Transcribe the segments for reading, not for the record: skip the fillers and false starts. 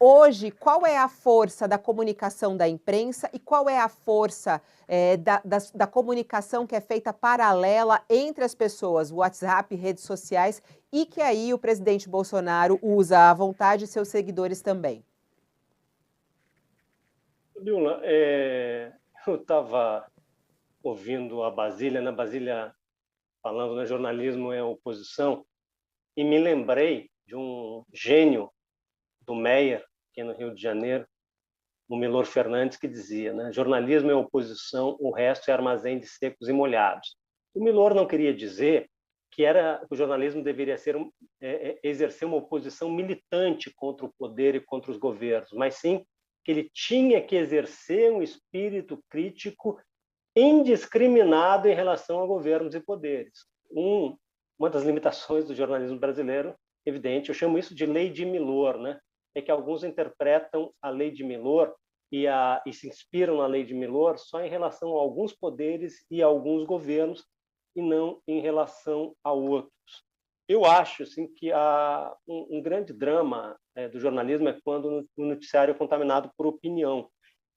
Hoje, qual é a força da comunicação da imprensa e qual é a força da comunicação que é feita paralela entre as pessoas, WhatsApp, redes sociais, e que aí o presidente Bolsonaro usa à vontade e seus seguidores também? Lula, eu estava ouvindo a Basília, na Basília falando, né, jornalismo é oposição, e me lembrei de um gênio do Meyer, aqui no Rio de Janeiro, o Milor Fernandes, que dizia, né, jornalismo é oposição, o resto é armazém de secos e molhados. O Milor não queria dizer que o jornalismo deveria exercer uma oposição militante contra o poder e contra os governos, mas sim que ele tinha que exercer um espírito crítico indiscriminado em relação a governos e poderes. Uma das limitações do jornalismo brasileiro, evidente, eu chamo isso de lei de Milor, né? É que alguns interpretam a lei de Milor e se inspiram na lei de Milor só em relação a alguns poderes e a alguns governos e não em relação a outros. Eu acho assim, que um grande drama do jornalismo é quando o noticiário é contaminado por opinião.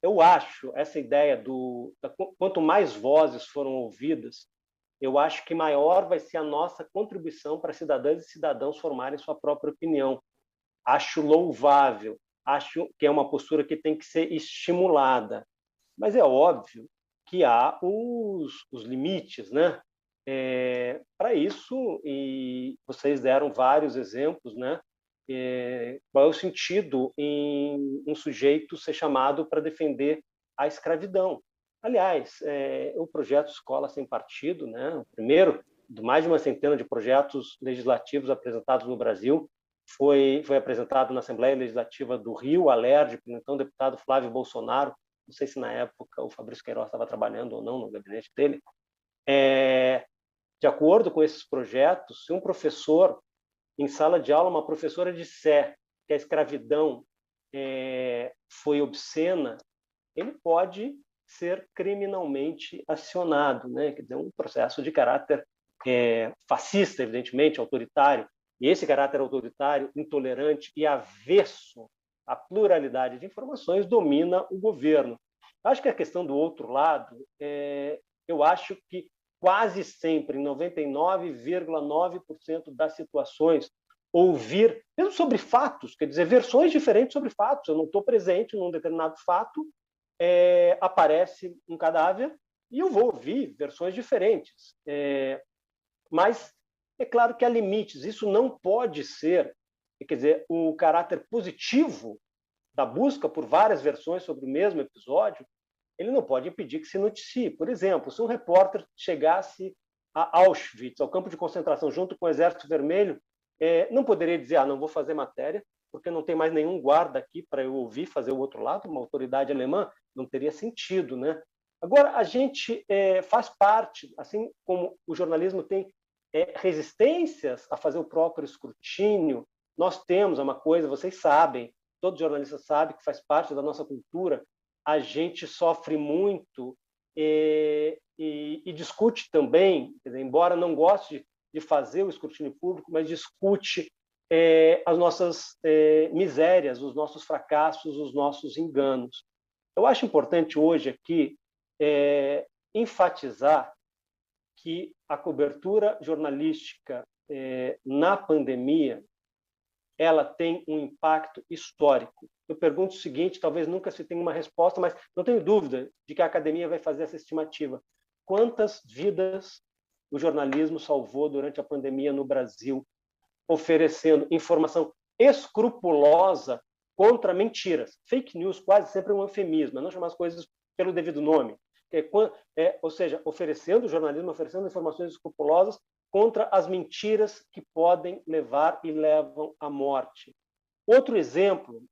Eu acho essa ideia quanto mais vozes foram ouvidas, eu acho que maior vai ser a nossa contribuição para cidadãs e cidadãos formarem sua própria opinião. Acho louvável, acho que é uma postura que tem que ser estimulada, mas é óbvio que há os limites, né? Para isso, e vocês deram vários exemplos, né? Qual é o sentido em um sujeito ser chamado para defender a escravidão? Aliás, o projeto Escola Sem Partido, né? O primeiro de mais de uma centena de projetos legislativos apresentados no Brasil, foi apresentado na Assembleia Legislativa do Rio, Alerj, pelo então deputado Flávio Bolsonaro. Não sei se na época o Fabrício Queiroz estava trabalhando ou não no gabinete dele. De acordo com esses projetos, se um professor, em sala de aula, uma professora disser que a escravidão foi obscena, ele pode ser criminalmente acionado, né? Quer dizer, um processo de caráter fascista, evidentemente, autoritário. E esse caráter autoritário, intolerante e avesso à pluralidade de informações domina o governo. Acho que a questão do outro lado, eu acho que quase sempre, em 99,9% das situações, ouvir, mesmo sobre fatos, quer dizer, versões diferentes sobre fatos. Eu não estou presente num determinado fato, aparece um cadáver e eu vou ouvir versões diferentes. Mas é claro que há limites. Isso não pode ser, quer dizer, o caráter positivo da busca por várias versões sobre o mesmo episódio, ele não pode impedir que se noticie. Por exemplo, se um repórter chegasse a Auschwitz, ao campo de concentração, junto com o Exército Vermelho, não poderia dizer, não vou fazer matéria, porque não tem mais nenhum guarda aqui para eu ouvir fazer o outro lado, uma autoridade alemã, não teria sentido, né? Agora, a gente faz parte, assim como o jornalismo tem resistências a fazer o próprio escrutínio, nós temos uma coisa, vocês sabem, todo jornalista sabe que faz parte da nossa cultura, a gente sofre muito e discute também, quer dizer, embora não goste de fazer o escrutínio público, mas discute as nossas misérias, os nossos fracassos, os nossos enganos. Eu acho importante hoje aqui enfatizar que a cobertura jornalística na pandemia ela tem um impacto histórico. Eu pergunto o seguinte, talvez nunca se tenha uma resposta, mas não tenho dúvida de que a academia vai fazer essa estimativa. Quantas vidas o jornalismo salvou durante a pandemia no Brasil, oferecendo informação escrupulosa contra mentiras? Fake news quase sempre é um eufemismo, não chamar as coisas pelo devido nome. Ou seja, oferecendo jornalismo, oferecendo informações escrupulosas contra as mentiras que podem levar e levam à morte. Outro exemplo,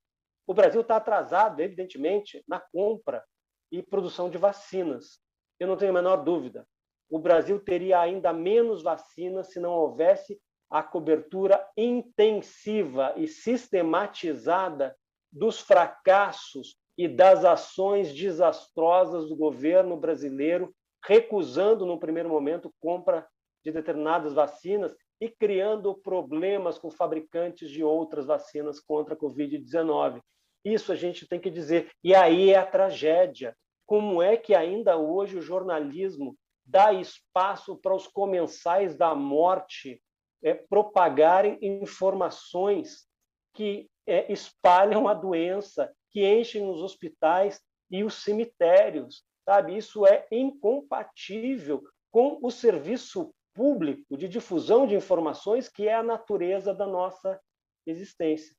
o Brasil está atrasado, evidentemente, na compra e produção de vacinas. Eu não tenho a menor dúvida. O Brasil teria ainda menos vacinas se não houvesse a cobertura intensiva e sistematizada dos fracassos e das ações desastrosas do governo brasileiro, recusando, no primeiro momento, compra de determinadas vacinas e criando problemas com fabricantes de outras vacinas contra a Covid-19. Isso a gente tem que dizer. E aí é a tragédia. Como é que ainda hoje o jornalismo dá espaço para os comensais da morte propagarem informações que espalham a doença, que enchem os hospitais e os cemitérios, sabe? Isso é incompatível com o serviço público de difusão de informações, que é a natureza da nossa existência.